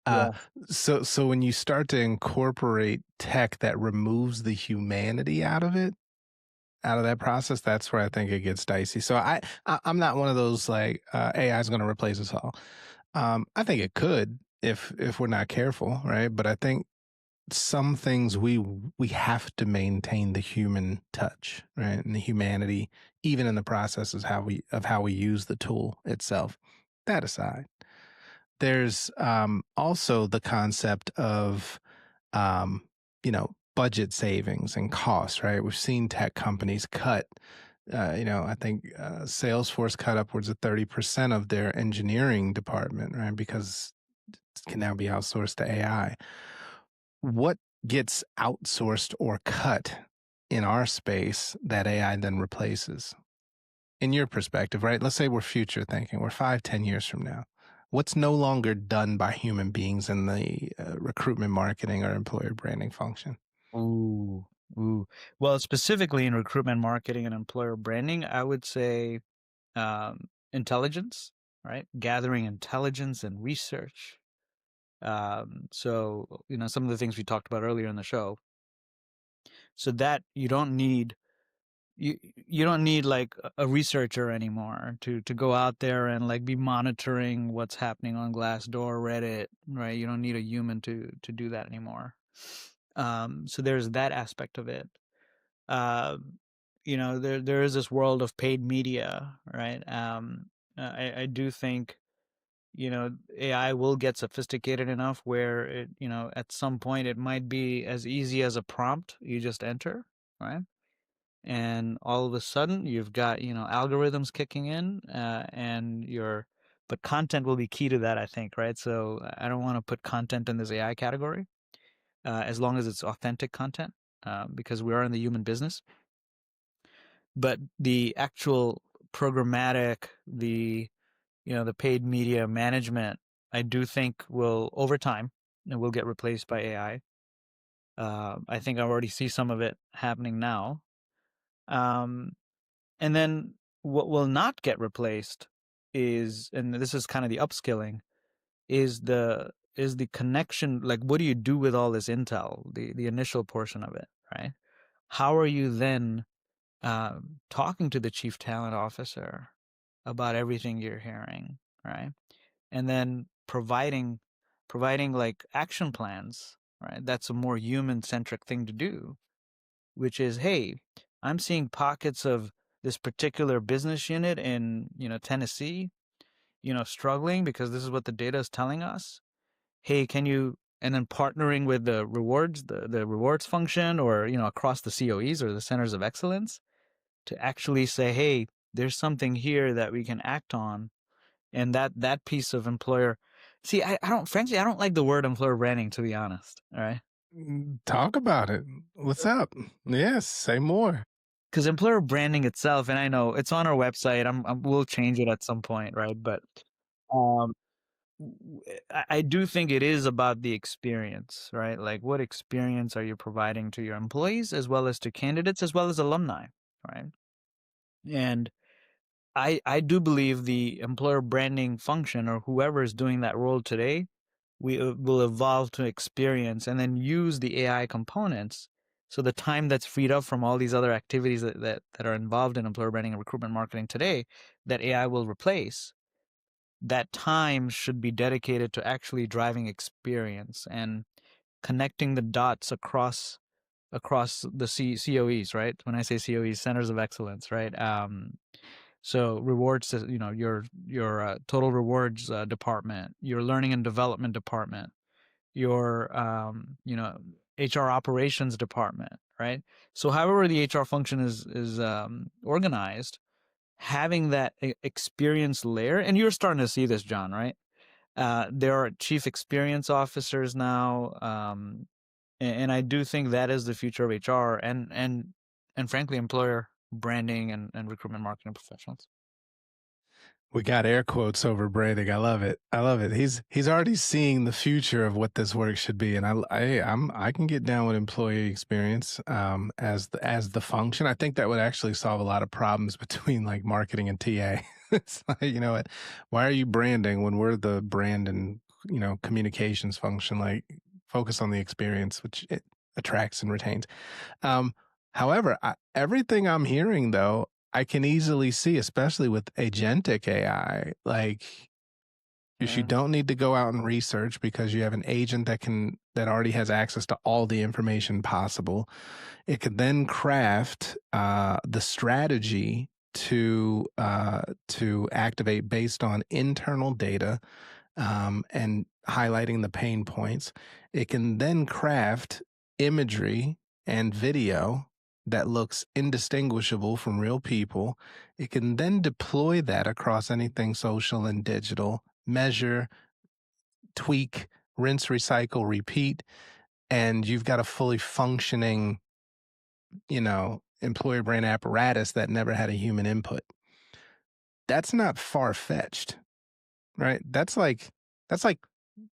uh, Yeah. so when you start to incorporate tech that removes the humanity out of that process, that's where I think it gets dicey. So I'm not one of those like AI is going to replace us all. I think it could if we're not careful, right? But I think some things we have to maintain the human touch, right, and the humanity, even in the processes how we use the tool itself. That aside, there's also the concept of um, budget savings and costs, right? We've seen tech companies cut. I think Salesforce cut upwards of 30% of their engineering department, right? Because it can now be outsourced to AI. What gets outsourced or cut in our space that AI then replaces? In your perspective, right? Let's say we're future thinking, we're 5, 10 years from now. What's no longer done by human beings in the recruitment, marketing, or employer branding function? Ooh, ooh. Well, specifically in recruitment marketing and employer branding, I would say intelligence, right? Gathering intelligence and research. So, some of the things we talked about earlier in the show. So that you don't need like a researcher anymore to go out there and like be monitoring what's happening on Glassdoor, Reddit, right? You don't need a human to do that anymore. So there's that aspect of it. uh, there is this world of paid media, right? I do think AI will get sophisticated enough where it at some point it might be as easy as a prompt you just enter, right? And all of a sudden you've got algorithms kicking in, but content will be key to that, I think, right? So I don't want to put content in this AI category, as long as it's authentic content, because we are in the human business. But the actual programmatic, the paid media management, I do think will, over time, it will get replaced by AI. I think I already see some of it happening now. Um, and then what will not get replaced is, and this is kind of the upskilling, is the connection. Like, what do you do with all this intel, the initial portion of it, right? How are you then talking to the chief talent officer about everything you're hearing, right? And then providing like action plans, right? That's a more human centric thing to do, which is, hey, I'm seeing pockets of this particular business unit in Tennessee, struggling because this is what the data is telling us. Hey, can you, and then partnering with the rewards function, or across the COEs or the centers of excellence, to actually say, hey, there's something here that we can act on. And that piece of employer, see, I don't, frankly, I don't like the word employer branding, to be honest. All right. Talk about it. What's up? Yes, say more. Because employer branding itself, and I know it's on our website, we'll change it at some point, right? But um I do think it is about the experience, right? Like, what experience are you providing to your employees, as well as to candidates, as well as alumni, right? And I do believe the employer branding function, or whoever is doing that role today, we will evolve to experience and then use the AI components. So the time that's freed up from all these other activities that are involved in employer branding and recruitment marketing today, that AI will replace, that time should be dedicated to actually driving experience and connecting the dots across the COEs, right? When I say COEs, centers of excellence, right? So rewards, your total rewards department, your learning and development department, your HR operations department, right? So however the HR function is organized, having that experience layer, and you're starting to see this, John, right? There are chief experience officers now, and I do think that is the future of HR and frankly, employer branding and recruitment marketing professionals. We got air quotes over branding. I love it. I love it. He's already seeing the future of what this work should be, and I can get down with employee experience as the function. I think that would actually solve a lot of problems between like marketing and TA. It's like, you know what? Why are you branding when we're the brand and communications function? Like, focus on the experience, which it attracts and retains. Um, However, everything I'm hearing though, I can easily see, especially with agentic AI, like you don't need to go out and research because you have an agent that already has access to all the information possible. It could then craft the strategy to activate based on internal data and highlighting the pain points. It can then craft imagery and video that looks indistinguishable from real people. It can then deploy that across anything social and digital, measure, tweak, rinse, recycle, repeat, and you've got a fully functioning, employer brand apparatus that never had a human input. That's not far-fetched, right? That's like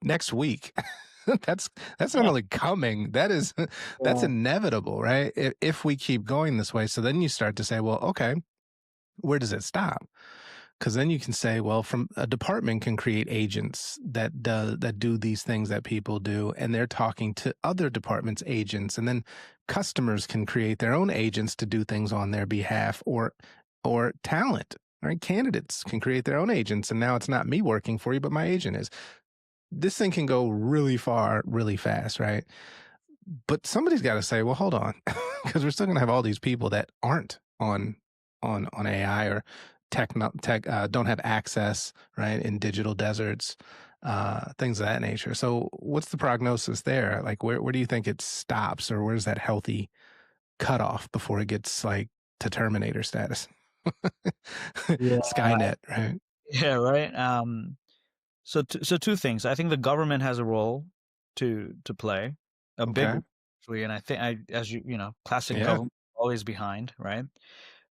next week. that's not only coming, that's Yeah. inevitable, right? If we keep going this way. So then you start to say, well, okay, where does it stop? Because then you can say, well, from a department can create agents that do these things that people do, and they're talking to other departments' agents, and then customers can create their own agents to do things on their behalf, or talent, right? Candidates can create their own agents, and now it's not me working for you, but my agent is. This thing can go really far, really fast, right? But somebody's got to say, well, hold on, because we're still going to have all these people that aren't on AI or tech don't have access, right, in digital deserts, things of that nature. So what's the prognosis there? Like, where do you think it stops, or where's that healthy cutoff before it gets like to Terminator status? Yeah. Skynet, right? Yeah, right. So two things. I think the government has a role to play, a big Okay. one, actually, and I think as classic Yeah. government always behind, right?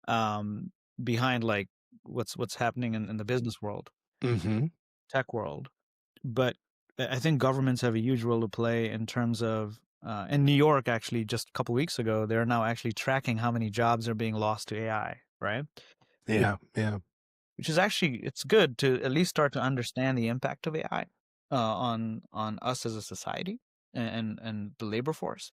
Um, Behind like what's happening in the business world, Mm-hmm. tech world, but I think governments have a huge role to play in terms of. In New York, actually, just a couple weeks ago, they're now actually tracking how many jobs are being lost to AI, right? Which Yeah. Yeah. which is actually it's good to at least start to understand the impact of AI on us as a society and the labor force.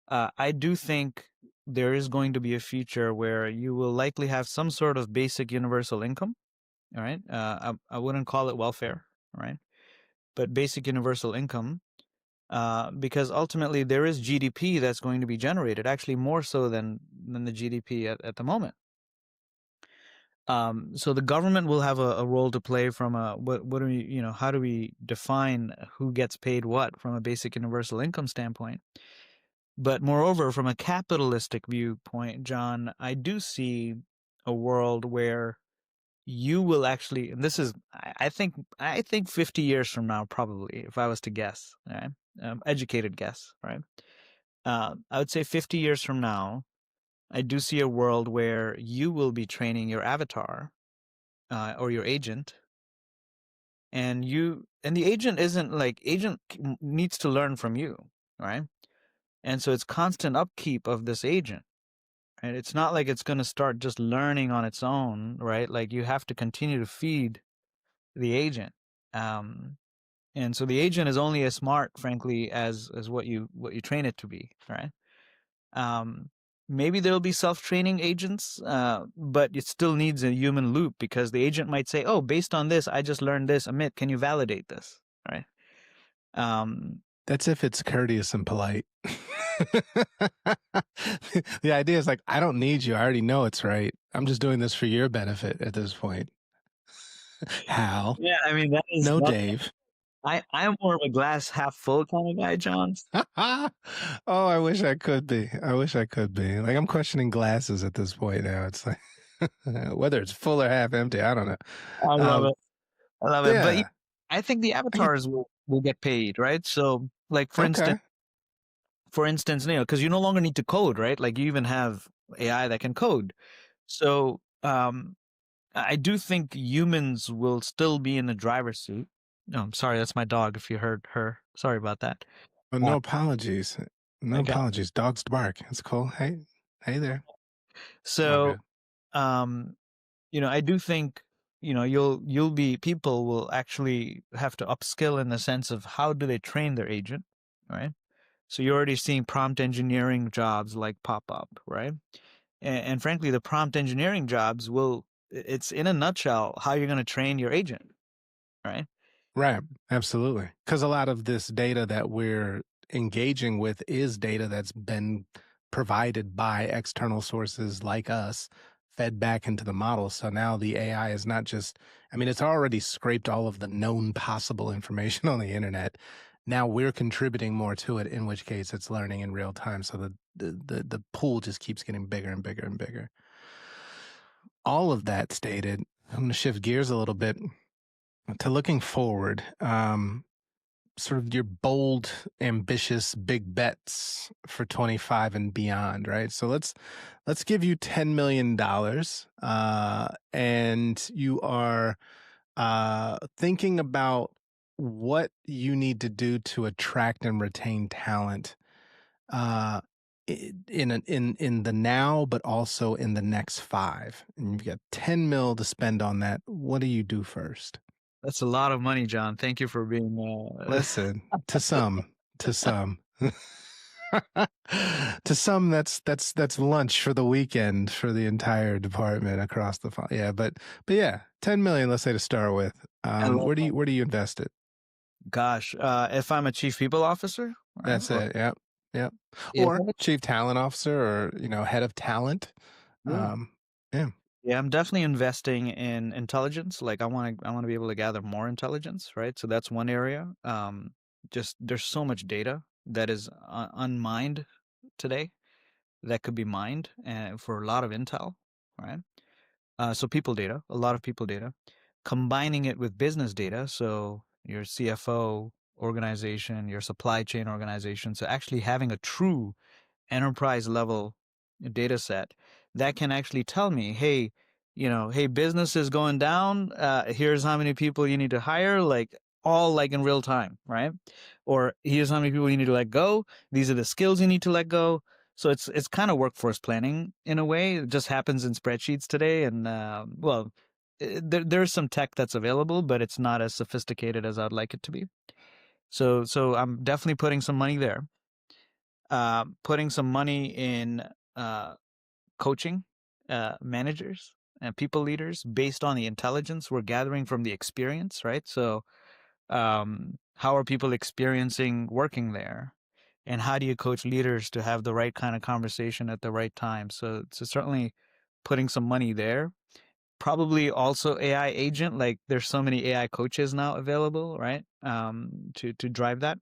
I do think there is going to be a future where you will likely have some sort of basic universal income. All right, I wouldn't call it welfare, all right, but basic universal income. Because ultimately there is GDP that's going to be generated, actually more so than the GDP at the moment. So the government will have a role to play from what do we, how do we define who gets paid what from a basic universal income standpoint? But moreover, from a capitalistic viewpoint, John, I do see a world where you will actually, and this is, I think 50 years from now, probably, if I was to guess, right? Educated guess, right? I would say 50 years from now, I do see a world where you will be training your avatar or your agent, and the agent isn't like needs to learn from you, right? And so it's constant upkeep of this agent, right? It's not like it's going to start just learning on its own, right? Like you have to continue to feed the agent, um, and so the agent is only as smart, frankly, as what you train it to be, right? Um, Maybe there'll be self-training agents, but it still needs a human loop because the agent might say, "Oh, based on this, I just learned this. Amit, can you validate this?" Right? Um, That's if it's courteous and polite. The idea is like, I don't need you. I already know it's right. I'm just doing this for your benefit at this point. Hal. Yeah, I mean, that is No, that Dave. I'm more of a glass half full kind of guy, John. Oh, I wish I could be. I wish I could be. Like I'm questioning glasses at this point now. It's like whether it's full or half empty, I don't know. I love Um, it. I love it. But yeah. I think the I, avatars will get paid, right? So, like okay. for instance, because you no longer need to code, right? Like you even have AI that can code. So, I do think humans will still be in the driver's seat. No, I'm sorry, that's my dog. If you heard her, sorry about that. Oh, Uh, no apologies. No okay. apologies. Dogs bark. It's cool. Hey, hey there. All So, good. um, I do think, you'll be people will actually have to upskill in the sense of how do they train their agent, right? So you're already seeing prompt engineering jobs like pop up, right? And frankly, the prompt engineering jobs it's in a nutshell how you're going to train your agent, right? Right. Absolutely. Because a lot of this data that we're engaging with is data that's been provided by external sources like us, fed back into the model. So now the AI is not just, I mean, it's already scraped all of the known possible information on the internet. Now we're contributing more to it, in which case it's learning in real time. So the pool just keeps getting bigger and bigger and bigger. All of that stated, I'm going to shift gears a little bit to looking forward. Sort of your bold, ambitious, big bets for 25 and beyond, right? So let's give you $10 million, and you are thinking about what you need to do to attract and retain talent in the now, but also in the next 5. And you've got 10 mil to spend on that. What do you do first? That's a lot of money, John. Thank you for being Listen, to some. To some, that's lunch for the weekend for the entire department across the yeah, but yeah, 10 million, let's say, to start with. I love that. Where do you invest it? Gosh, if I'm a chief people officer, right? That's Or it. Yep. Yep. if Or I'm a- chief talent officer, or head of talent. yeah. Um, yeah. Yeah, I'm definitely investing in intelligence. Like I want to be able to gather more intelligence, right? So that's one area. Just there's so much data that is unmined today that could be mined for a lot of intel, right? So people data, a lot of people data, combining it with business data. So your CFO organization, your supply chain organization. So actually having a true enterprise level data set that can actually tell me, hey, hey, business is going down. Here's how many people you need to hire, like all like in real time, right? Or here's how many people you need to let go. These are the skills you need to let go. So it's kind of workforce planning in a way. It just happens in spreadsheets today, and there's some tech that's available, but it's not as sophisticated as I'd like it to be. So I'm definitely putting some money there. Putting some money in uh, coaching managers and people leaders based on the intelligence we're gathering from the experience, right? So, how are people experiencing working there? And how do you coach leaders to have the right kind of conversation at the right time? So certainly putting some money there. Probably also AI agent, like there's so many AI coaches now available, right? To drive that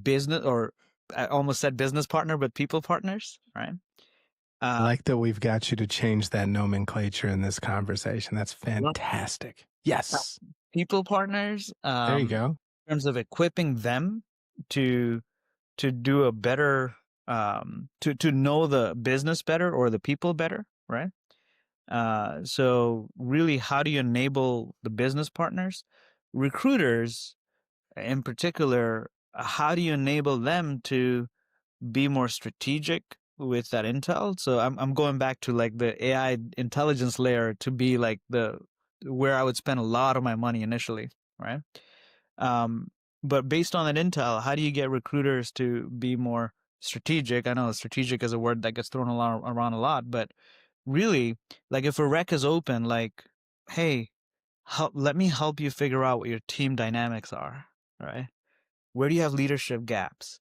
business, or I almost said business partner, but people partners, right? I Uh, like that we've got you to change that nomenclature in this conversation. That's love fantastic. that. Yes. People partners, There you go. in terms of equipping them to do a better, to know the business better or the people better, right? So really, how do you enable the business partners, recruiters in particular? How do you enable them to be more strategic with that intel? So I'm going back to like the AI intelligence layer to be like the where I would spend a lot of my money initially, right? Um, but based on that intel, how do you get recruiters to be more strategic? I know strategic is a word that gets thrown around a lot, but really, like if a rec is open, like, hey, let me help you figure out what your team dynamics are, right? Where do you have leadership gaps?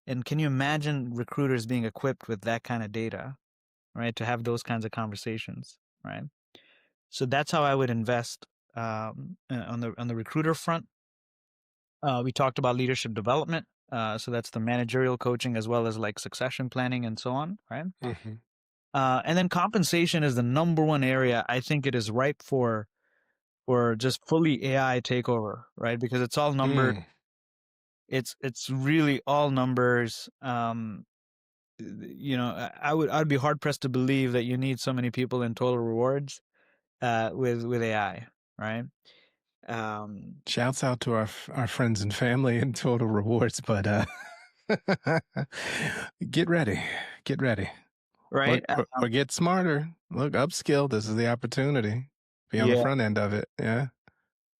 And can you imagine recruiters being equipped with that kind of data, right, to have those kinds of conversations, right? So that's how I would invest on the recruiter front. We talked about leadership development. So that's the managerial coaching as well as like succession planning and so on, right? Mm-hmm. And then compensation is the number one area I think it is ripe for just fully AI takeover, right? Because it's all numbers. Mm. It's really all numbers. I'd be hard pressed to believe that you need so many people in total rewards with AI, right? Shouts out to our friends and family in Total Rewards, but get ready, get ready, Right. or get smarter. Look, upskill. This is the opportunity. Be on the Yeah. front end of it. Yeah.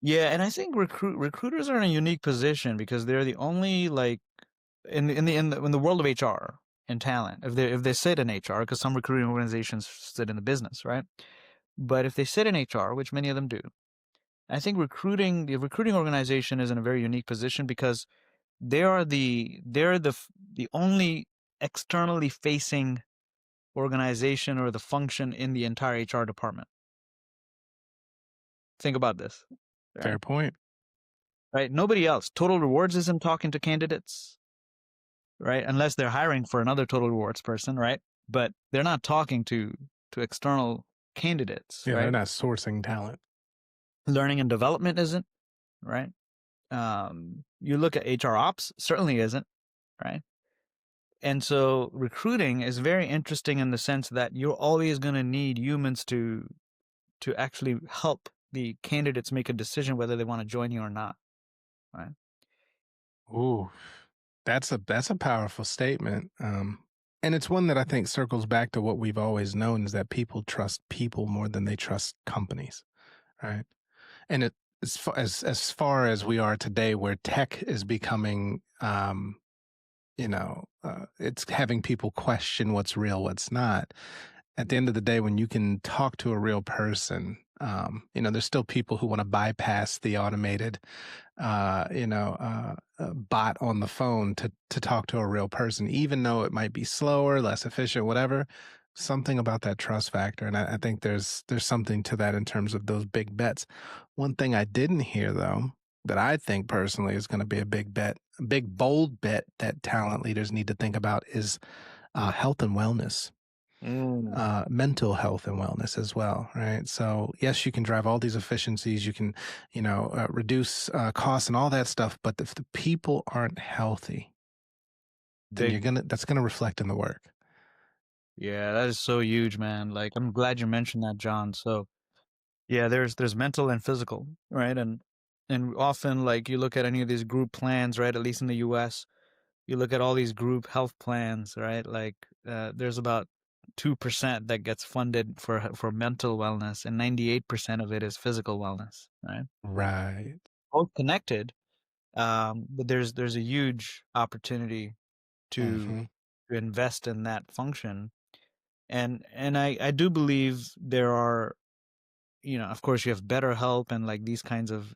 Yeah, and I think recruiters are in a unique position because they're the only like in the world of HR and talent. If they sit in HR, because some recruiting organizations sit in the business, right? But if they sit in HR, which many of them do, I think the recruiting organization is in a very unique position because they're the only externally facing organization or the function in the entire HR department. Think about this, right? Fair point. Right? Nobody else. Total Rewards isn't talking to candidates, right? Unless they're hiring for another Total Rewards person, right? But they're not talking to external candidates, Yeah, they're right? not sourcing talent. Learning and development isn't, right? You look at HR ops, certainly isn't, right? And so recruiting is very interesting in the sense that you're always going to need humans to actually help the candidates make a decision whether they want to join you or not, right? Ooh, that's a powerful statement. And it's one that I think circles back to what we've always known is that people trust people more than they trust companies, right? And as far as we are today, where tech is becoming, it's having people question what's real, what's not. At the end of the day, when you can talk to a real person, there's still people who want to bypass the automated bot on the phone to talk to a real person, even though it might be slower, less efficient, whatever. Something about that trust factor, and I think there's something to that in terms of those big bets. One thing I didn't hear though, that I think personally is going to be a big bet, a big bold bet that talent leaders need to think about is health and wellness. Mm. Mental health and wellness as well, right? So yes, you can drive all these efficiencies, you can, reduce costs and all that stuff. But if the people aren't healthy, Big. then that's gonna reflect in the work. Yeah, that is so huge, man. Like, I'm glad you mentioned that, John. So, yeah, there's mental and physical, right? And often, like, you look at any of these group plans, right? At least in the U.S., you look at all these group health plans, right? Like, there's about 2% that gets funded for mental wellness, and 98% of it is physical wellness, right? Right. Both connected, but there's a huge opportunity to Mm-hmm. to invest in that function. And I do believe there are, of course you have BetterHelp and like these kinds of,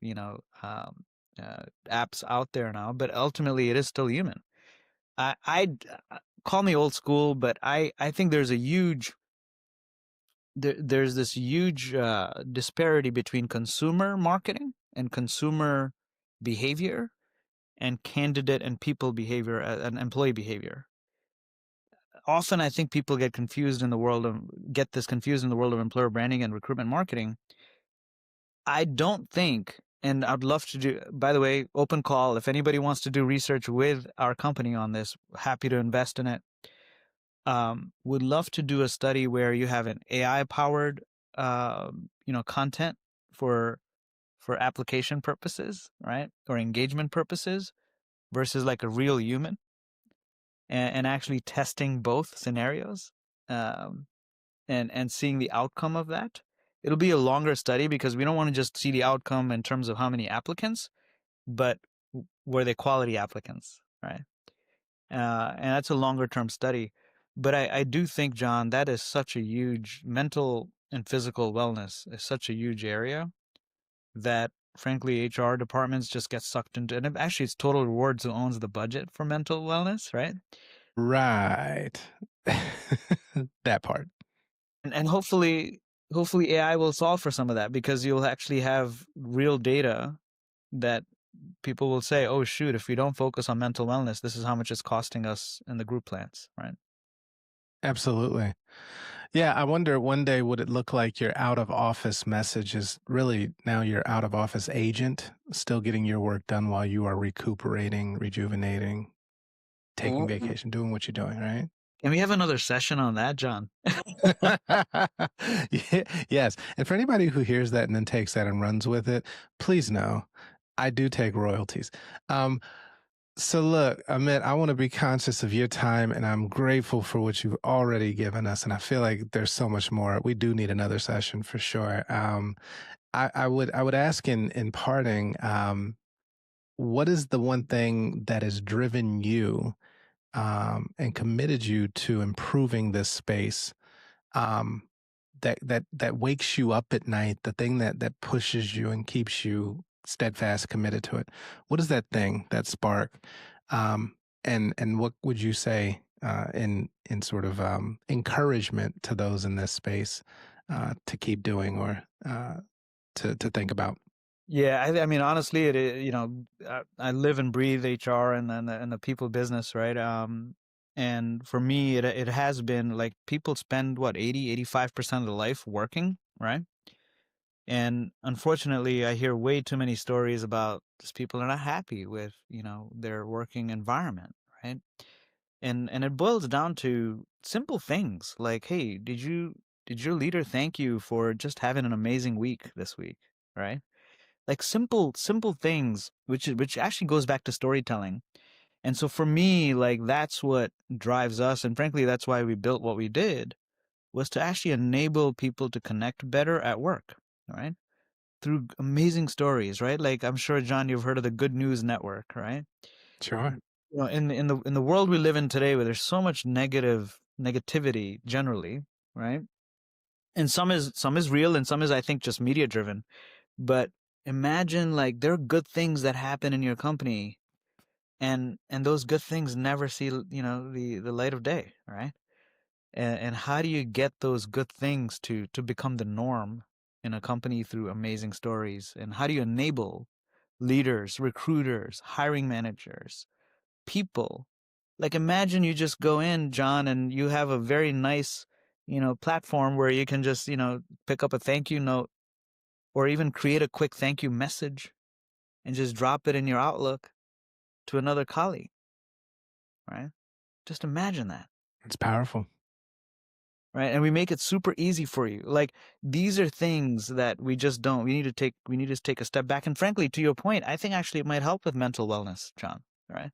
apps out there now, but ultimately it is still human. I call me old school, but I think there's this huge disparity between consumer marketing and consumer behavior and candidate and people behavior and employee behavior. Often I think people get this confused in the world of employer branding and recruitment marketing. I don't think, and I'd love to do, by the way, open call. If anybody wants to do research with our company on this, happy to invest in it. Would love to do a study where you have an AI powered, content for application purposes, right? Or engagement purposes versus like a real human and actually testing both scenarios. Um, and seeing the outcome of that. It'll be a longer study because we don't want to just see the outcome in terms of how many applicants, but were they quality applicants, right? And that's a longer term study. But I do think, John, that is such a huge mental and physical wellness is such a huge area that frankly, HR departments just get sucked into, and actually it's Total Rewards who owns the budget for mental wellness, right? Right. That part. And hopefully AI will solve for some of that, because you'll actually have real data that people will say, oh shoot, if we don't focus on mental wellness, this is how much it's costing us in the group plans, right? Absolutely. Yeah, I wonder one day would it look like your out of office message is really now your out of office agent still getting your work done while you are recuperating, rejuvenating, taking Mm. vacation, doing what you're doing, right? Can we have another session on that, John? Yes. And for anybody who hears that and then takes that and runs with it, please know I do take royalties. So look, Amit, I want to be conscious of your time and I'm grateful for what you've already given us. And I feel like there's so much more. We do need another session for sure. I would ask in parting, what is the one thing that has driven you and committed you to improving this space, um, that wakes you up at night, the thing that pushes you and keeps you steadfast, committed to it? What is that thing, that spark? Um, and what would you say in sort of encouragement to those in this space to keep doing or to think about? Yeah, I mean, honestly, I live and breathe HR and the people business, right? And for me, it has been like people spend what 85% of their life working, right? And unfortunately, I hear way too many stories about just people are not happy with their working environment, right? And it boils down to simple things like, hey, did your leader thank you for just having an amazing week this week, right? Like simple things, which actually goes back to storytelling. And so for me, like that's what drives us, and frankly that's why we built what we did, was to actually enable people to connect better at work, right? Through amazing stories, right? Like I'm sure, John, you've heard of the Good News Network, right? Sure. In the world we live in today, where there's so much negativity generally, right? And some is real and some is, I think, just media driven. But imagine, like, there are good things that happen in your company, and those good things never see the light of day, right? And how do you get those good things to become the norm in a company through amazing stories? And how do you enable leaders, recruiters, hiring managers, people? Like, imagine you just go in, John, and you have a very nice platform where you can just pick up a thank you note, or even create a quick thank you message and just drop it in your Outlook to another colleague, right? Just imagine that, It's powerful. right? And we make it super easy for you. Like, these are things that we just don't. We need to take a step back. And frankly, to your point, I think actually it might help with mental wellness, John, right?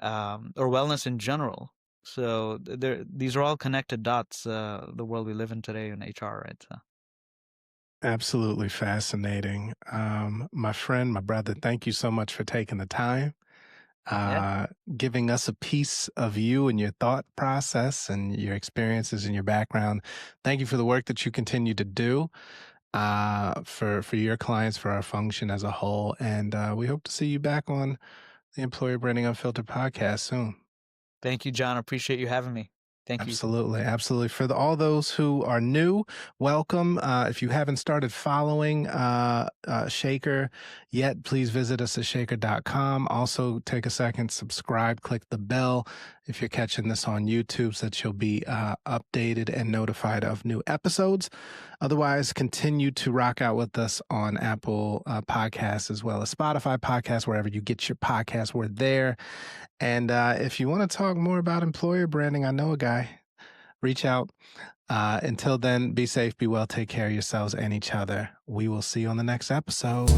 Or wellness in general. So these are all connected dots. The world we live in today in HR, right? So, Absolutely fascinating. My friend, my brother, thank you so much for taking the time, yeah. uh, giving us a piece of you and your thought process and your experiences and your background. Thank you for the work that you continue to do for your clients, for our function as a whole. And we hope to see you back on the Employer Branding Unfiltered podcast soon. Thank you, John. Appreciate you having me. Thank you. Absolutely, absolutely. For all those who are new, welcome. If you haven't started following Shaker yet, please visit us at shaker.com. Also, take a second, subscribe, click the bell if you're catching this on YouTube so that you'll be updated and notified of new episodes. Otherwise, continue to rock out with us on Apple Podcasts as well as Spotify Podcasts, wherever you get your podcasts, we're there. And if you want to talk more about employer branding, I know a guy. Reach out. Until then, be safe, be well, take care of yourselves and each other. We will see you on the next episode.